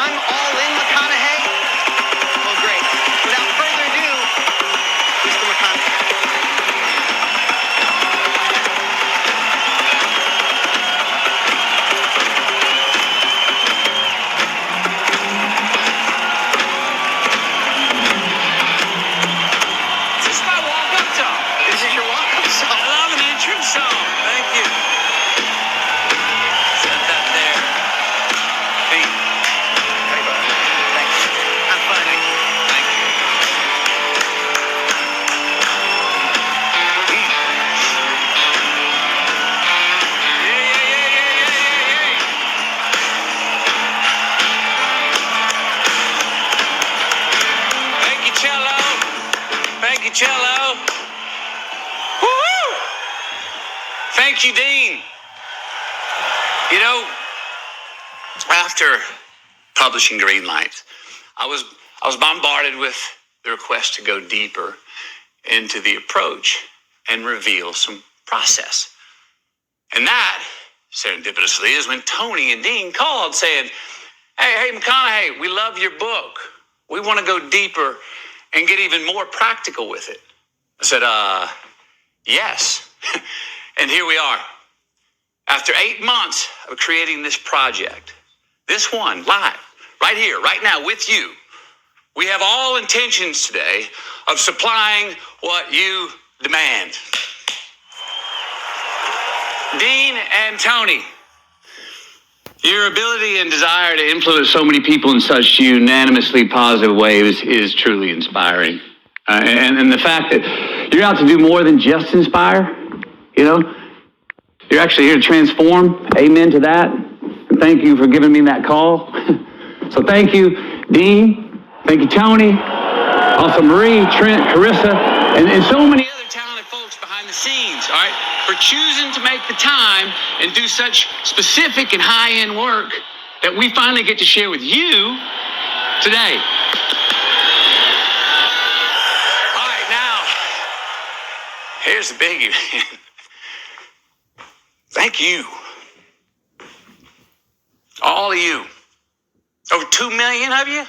done? All in, McConaughey? Well, great. Without further ado, Mr. McConaughey. Is this my walk-up song? This is your walk-up song. I love an entrance song. Thank you. Set that there. Hey. Hey, bud. Thanks. Have fun. Thank you. Thank you, Cello. Thank you, Cello. Woo! Thank you, Dean. You know, after publishing Green Lights, I was bombarded with the request to go deeper into the approach and reveal some process. And that, serendipitously, is when Tony and Dean called saying, hey, McConaughey, we love your book. We want to go deeper and get even more practical with it. I said, yes. And here we are. After 8 months of creating this project, this one, live, right here, right now with you, we have all intentions today of supplying what you demand. Dean and Tony, your ability and desire to influence so many people in such unanimously positive ways is truly inspiring. And the fact that you're out to do more than just inspire, you know, you're actually here to transform. Amen to that. And thank you for giving me that call. So thank you, Dean. Thank you, Tony. Also Marie, Trent, Carissa, and so many other talented folks behind the scenes, all right, for choosing to make the time and do such specific and high-end work that we finally get to share with you today. All right, now, here's the biggie, man. Thank you. All of you. Over 2 million of you.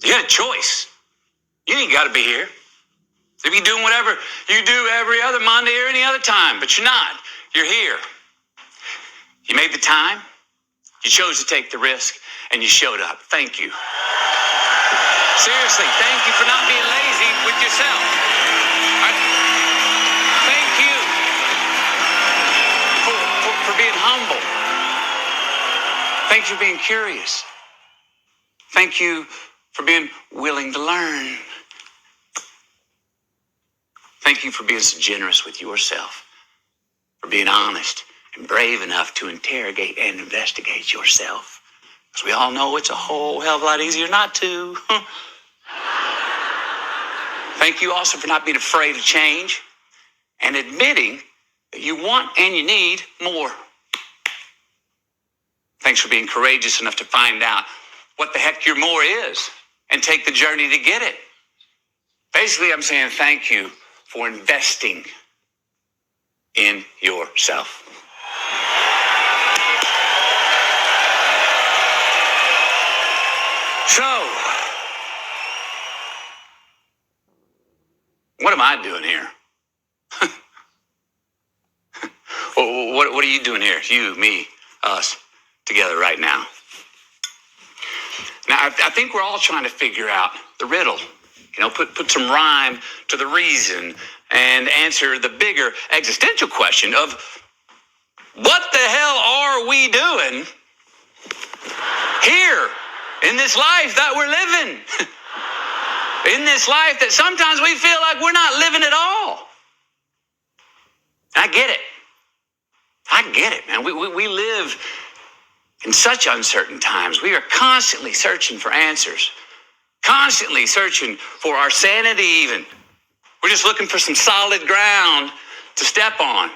You got a choice. You ain't got to be here. You be doing whatever you do every other Monday or any other time, but you're not. You're here. You made the time. You chose to take the risk, and you showed up. Thank you. Seriously, thank you for not being lazy with yourself. Thank you for being humble. Thank you for being curious. Thank you for being willing to learn. Thank you for being so generous with yourself, for being honest and brave enough to interrogate and investigate yourself. Because we all know it's a whole hell of a lot easier not to. Thank you also for not being afraid of change and admitting that you want and you need more. Thanks for being courageous enough to find out what the heck your more is and take the journey to get it. Basically, I'm saying thank you for investing in yourself. So, what am I doing here? What are you doing here? You, me, us, together right now. Now, I think we're all trying to figure out the riddle. You know, put some rhyme to the reason and answer the bigger existential question of what the hell are we doing here in this life that we're living? In this life that sometimes we feel like we're not living at all. I get it. I get it, man. We live in such uncertain times. We are constantly searching for answers. Constantly searching for our sanity even. We're just looking for some solid ground to step on.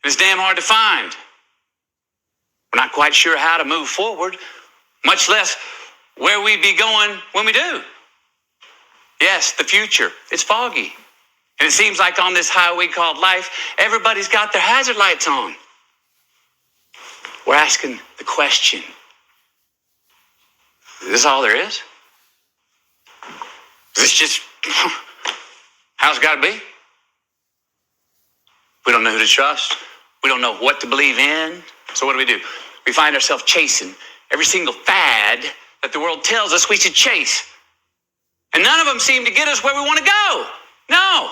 It's damn hard to find. We're not quite sure how to move forward, much less where we'd be going when we do. Yes, the future, it's foggy. And it seems like on this highway called life, everybody's got their hazard lights on. We're asking the question, Is this all there is? Is this just how it's got to be? We don't know who to trust. We don't know what to believe in. So what do? We find ourselves chasing every single fad that the world tells us we should chase. And none of them seem to get us where we want to go. No,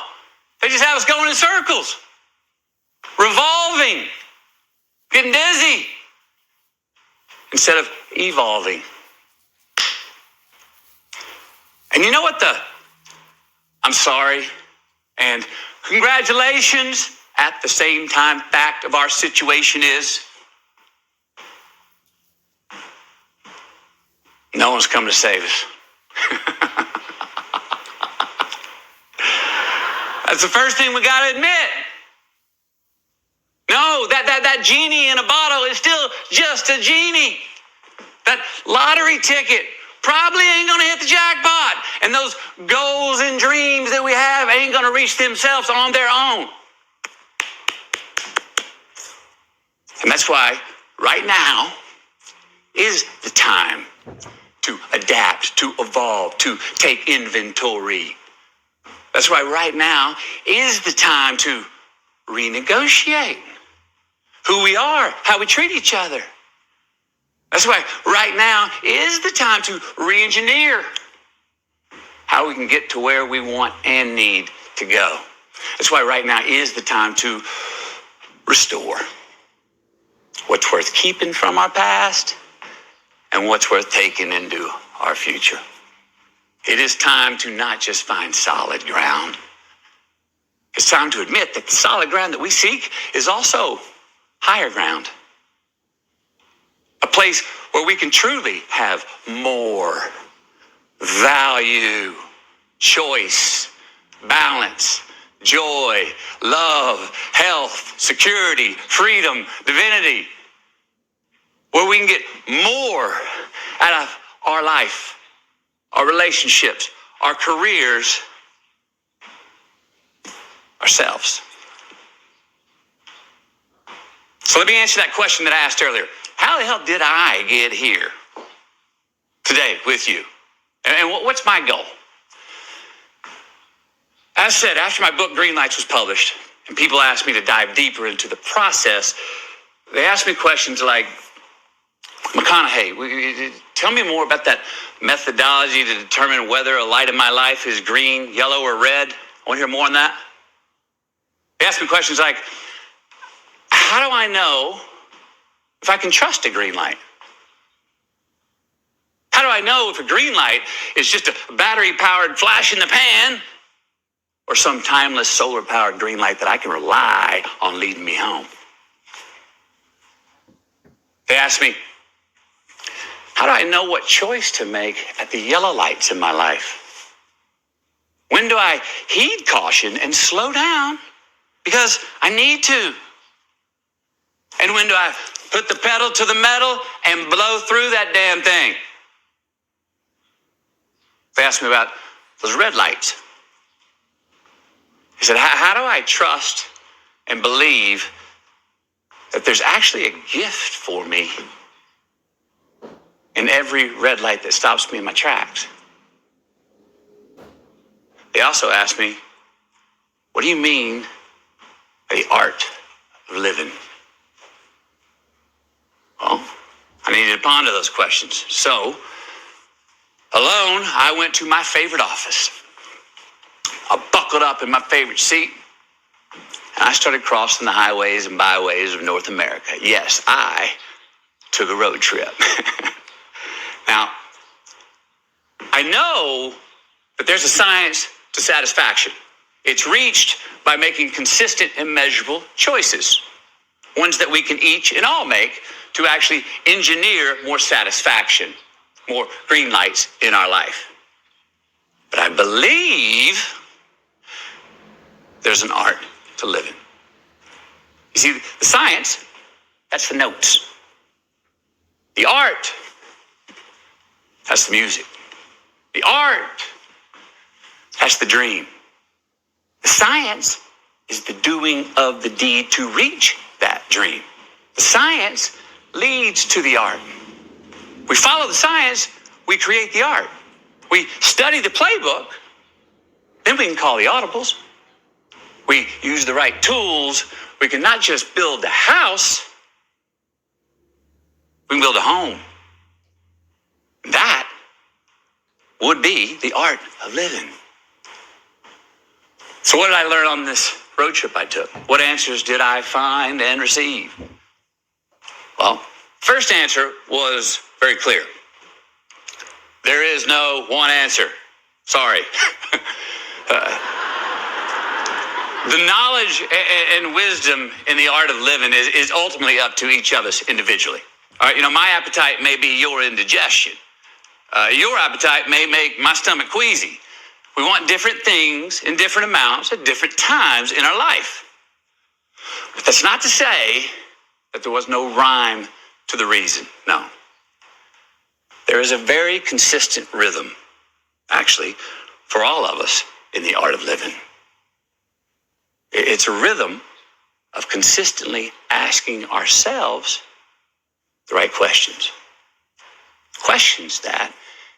they just have us going in circles, revolving, getting dizzy, instead of evolving. And you know what I'm sorry and congratulations at the same time fact of our situation is? No one's come to save us. That's the first thing we got to admit. No, that genie in a bottle is still just a genie. That lottery ticket probably ain't going to hit the jackpot. And those goals and dreams that we have ain't going to reach themselves on their own. And that's why right now is the time to adapt, to evolve, to take inventory. That's why right now is the time to renegotiate who we are, how we treat each other. That's why right now is the time to re-engineer how we can get to where we want and need to go. That's why right now is the time to restore what's worth keeping from our past and what's worth taking into our future. It is time to not just find solid ground. It's time to admit that the solid ground that we seek is also higher ground. A place where we can truly have more value, choice, balance, joy, love, health, security, freedom, divinity. Where we can get more out of our life, our relationships, our careers, ourselves. So let me answer that question that I asked earlier. How the hell did I get here today with you? And what's my goal? As said, after my book Green Lights was published, and people asked me to dive deeper into the process, they asked me questions like, McConaughey, tell me more about that methodology to determine whether a light in my life is green, yellow, or red. I want to hear more on that. They asked me questions like, how do I know if I can trust a green light? How do I know if a green light is just a battery-powered flash in the pan or some timeless solar-powered green light that I can rely on leading me home? They asked me, how do I know what choice to make at the yellow lights in my life? When do I heed caution and slow down because I need to? And when do I put the pedal to the metal and blow through that damn thing? They asked me about those red lights. He said, how do I trust and believe that there's actually a gift for me in every red light that stops me in my tracks? They also asked me, what do you mean by the art of living? Well, I needed to ponder those questions. So, alone, I went to my favorite office. I buckled up in my favorite seat, and I started crossing the highways and byways of North America. Yes, I took a road trip. Now, I know that there's a science to satisfaction. It's reached by making consistent and measurable choices, ones that we can each and all make to actually engineer more satisfaction, more green lights in our life. But I believe there's an art to living. You see, the science, that's the notes. The art, that's the music. The art, that's the dream. The science is the doing of the deed to reach that dream. The science leads to the art. We follow the science we create the art. We study the playbook, then we can call the audibles. We use the right tools, we can not just build the house, we can build a home. That would be the art of living. So what did I learn on this road trip I took? What answers did I find and receive? Well, first answer was very clear. There is no one answer. Sorry. The knowledge and wisdom in the art of living is ultimately up to each of us individually. All right, my appetite may be your indigestion. Your appetite may make my stomach queasy. We want different things in different amounts at different times in our life. But that's not to say that there was no rhyme to the reason. No. There is a very consistent rhythm, actually, for all of us in the art of living. It's a rhythm of consistently asking ourselves the right questions. Questions that,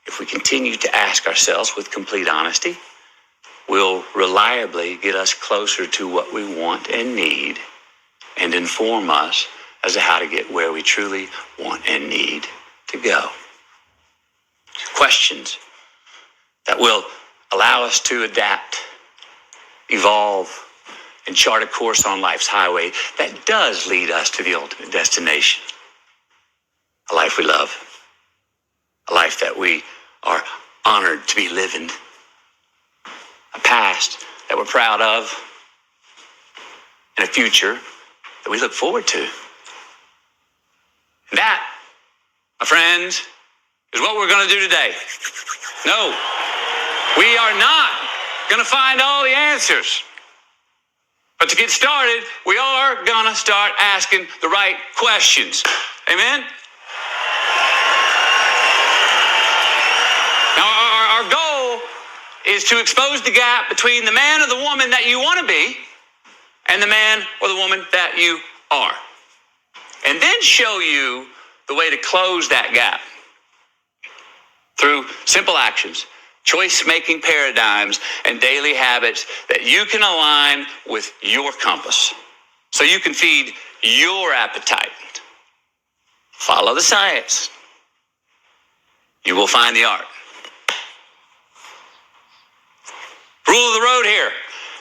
if we continue to ask ourselves with complete honesty, will reliably get us closer to what we want and need and inform us as to how to get where we truly want and need to go. Questions that will allow us to adapt, evolve, and chart a course on life's highway that does lead us to the ultimate destination. A life we love, a life that we are honored to be living, a past that we're proud of, and a future that we look forward to. And that, my friends, is what we're going to do today. No, we are not going to find all the answers. But to get started, we are going to start asking the right questions. Amen? Now, our goal is to expose the gap between the man or the woman that you want to be and the man or the woman that you are. And then show you the way to close that gap through simple actions, choice-making paradigms, and daily habits that you can align with your compass so you can feed your appetite. Follow the science. You will find the art. Rule of the road here.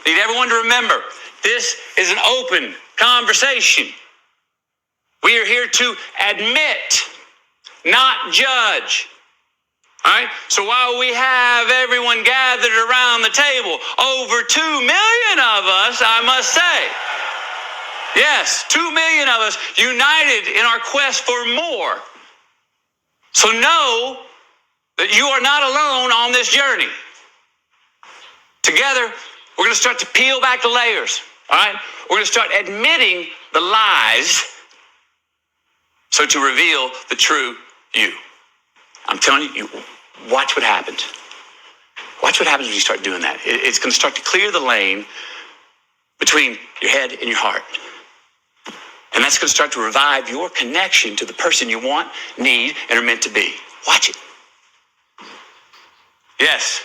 Need everyone to remember, this is an open conversation. We are here to admit, not judge. All right, so while we have everyone gathered around the table, over 2 million of us, I must say, yes, 2 million of us united in our quest for more. So know that you are not alone on this journey. Together, we're going to start to peel back the layers, all right? We're going to start admitting the lies so to reveal the true you. I'm telling you, watch what happens. Watch what happens when you start doing that. It's going to start to clear the lane between your head and your heart. And that's going to start to revive your connection to the person you want, need, and are meant to be. Watch it. Yes,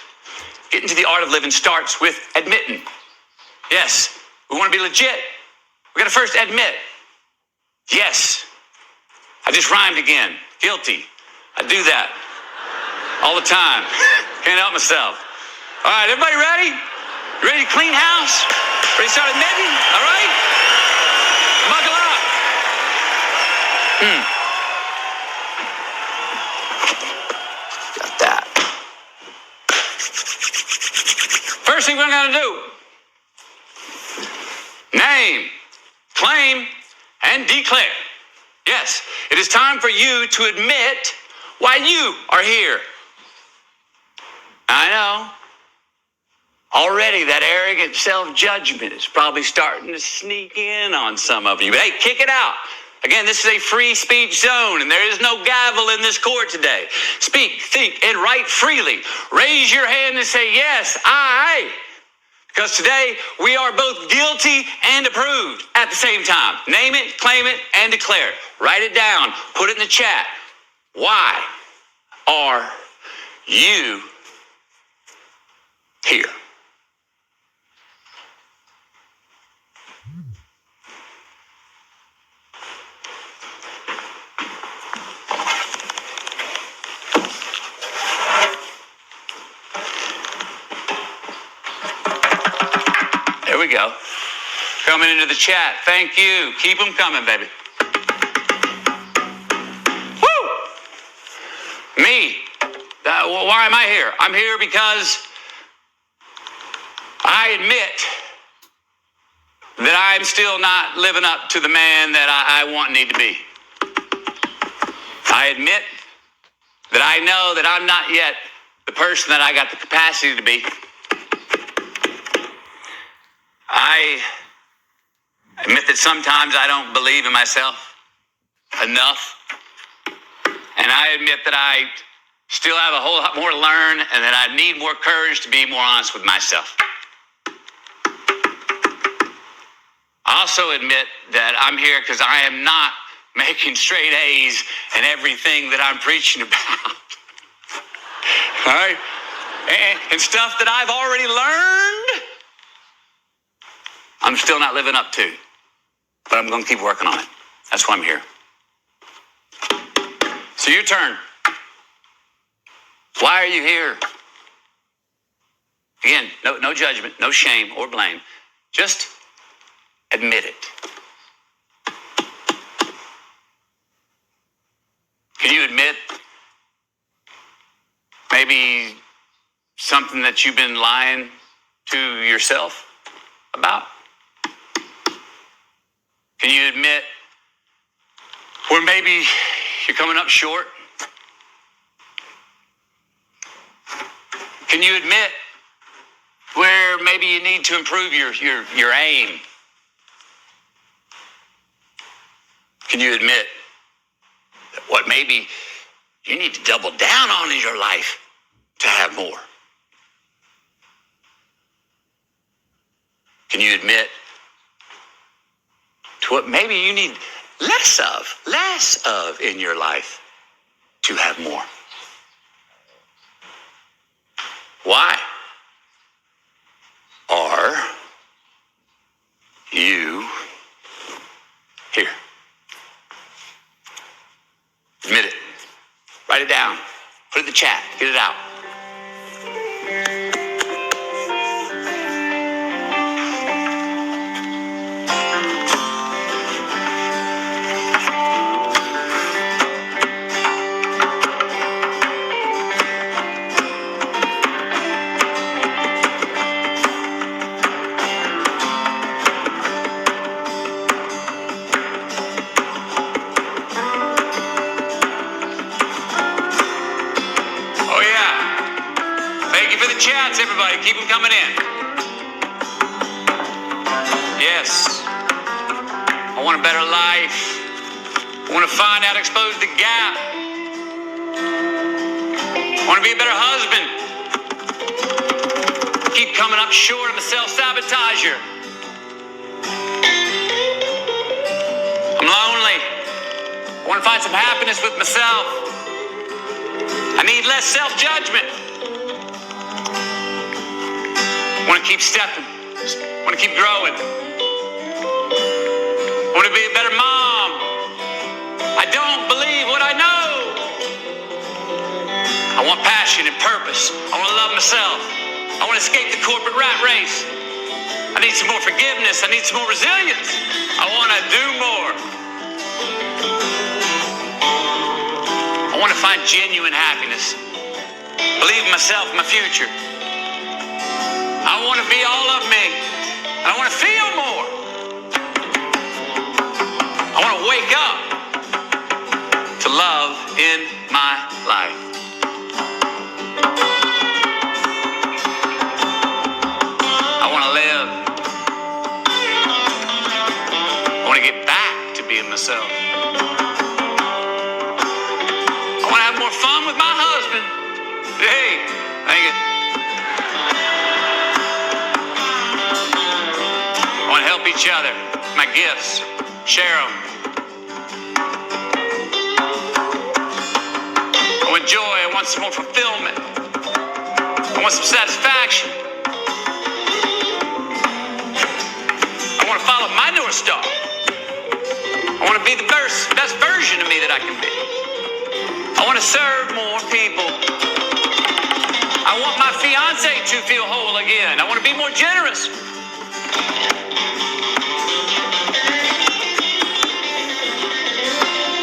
getting to the art of living starts with admitting. Yes, we want to be legit. We got to first admit. Yes, I just rhymed again. Guilty. I do that all the time. Can't help myself. All right, everybody ready? You ready to clean house? Ready to start admitting? All right? Buckle up. Got that. First thing we're going to do, name, claim, and declare. Yes, it is time for you to admit why you are here. I know. Already that arrogant self-judgment is probably starting to sneak in on some of you. But hey, kick it out. Again, this is a free speech zone, and there is no gavel in this court today. Speak, think, and write freely. Raise your hand and say, yes, I. Because today we are both guilty and approved at the same time. Name it, claim it, and declare it. Write it down. Put it in the chat. Why are you here. There we go. Coming into the chat. Thank you. Keep them coming, baby. Woo! Me. Why am I here? I'm here because I admit that I'm still not living up to the man that I want and need to be. I admit that I know that I'm not yet the person that I got the capacity to be. I admit that sometimes I don't believe in myself enough. And I admit that I still have a whole lot more to learn and that I need more courage to be more honest with myself. I also admit that I'm here because I am not making straight A's in everything that I'm preaching about. All right? And stuff that I've already learned, I'm still not living up to. But I'm going to keep working on it. That's why I'm here. So your turn. Why are you here? Again, no judgment, no shame or blame. Just admit it. Can you admit maybe something that you've been lying to yourself about? Can you admit where maybe you're coming up short? Can you admit where maybe you need to improve your aim? Can you admit that what maybe you need to double down on in your life to have more? Can you admit to what maybe you need less of in your life to have more? Why are you here? Admit it. Write it down. Put it in the chat. Get it out. Chats, everybody, keep them coming in. Yes, I want a better life. I want to find out, expose the gap. I want to be a better husband. Keep coming up short. I'm a self-sabotager. I'm lonely. I want to find some happiness with myself. I need less self-judgment. I want to keep stepping. I want to keep growing. I want to be a better mom. I don't believe what I know. I want passion and purpose. I want to love myself. I want to escape the corporate rat race. I need some more forgiveness. I need some more resilience. I want to do more. I want to find genuine happiness. Believe in myself and my future. I want to be all of me. I want to feel more. I want to wake up to love in my life. I want to live. I want to get back to being myself. I want to have more fun with my husband. Hey, thank you. I want to help each other, my gifts, share them. I want joy, I want some more fulfillment. I want some satisfaction. I want to follow my North Star. I want to be the best version of me that I can be. I want to serve more people. I want my fiance to feel whole again. I want to be more generous.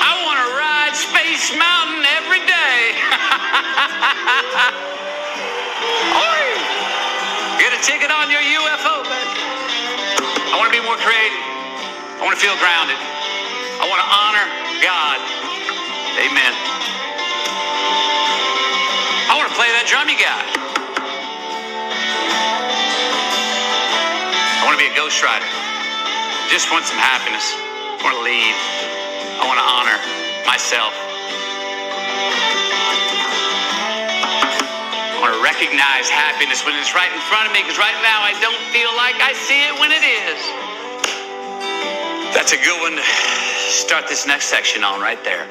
I want to ride Space Mountain every day. Oi! Get a ticket on your UFO, baby. I want to be more creative. I want to feel grounded. I want to honor God. Amen. I want to play that drummy guy. I want to be a ghostwriter. Just want some happiness. I want to lead. I want to honor myself. I want to recognize happiness when it's right in front of me, because right now I don't feel like I see it when it is. That's a good one to start this next section on right there.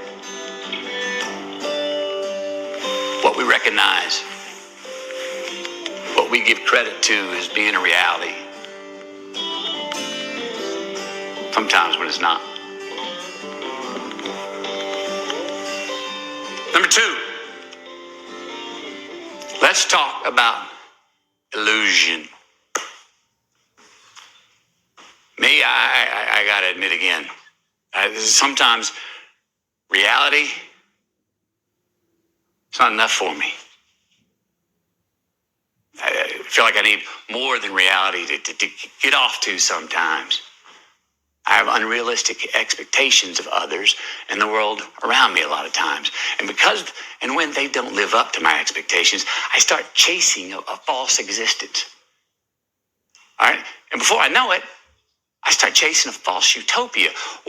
What we recognize, what we give credit to as being a reality. Sometimes when it's not. Number 2, let's talk about illusion. Me, I gotta admit again, sometimes reality, it's not enough for me. I feel like I need more than reality to get off to sometimes. I have unrealistic expectations of others and the world around me a lot of times. And when they don't live up to my expectations, I start chasing a false existence. All right? And before I know it, I start chasing a false utopia.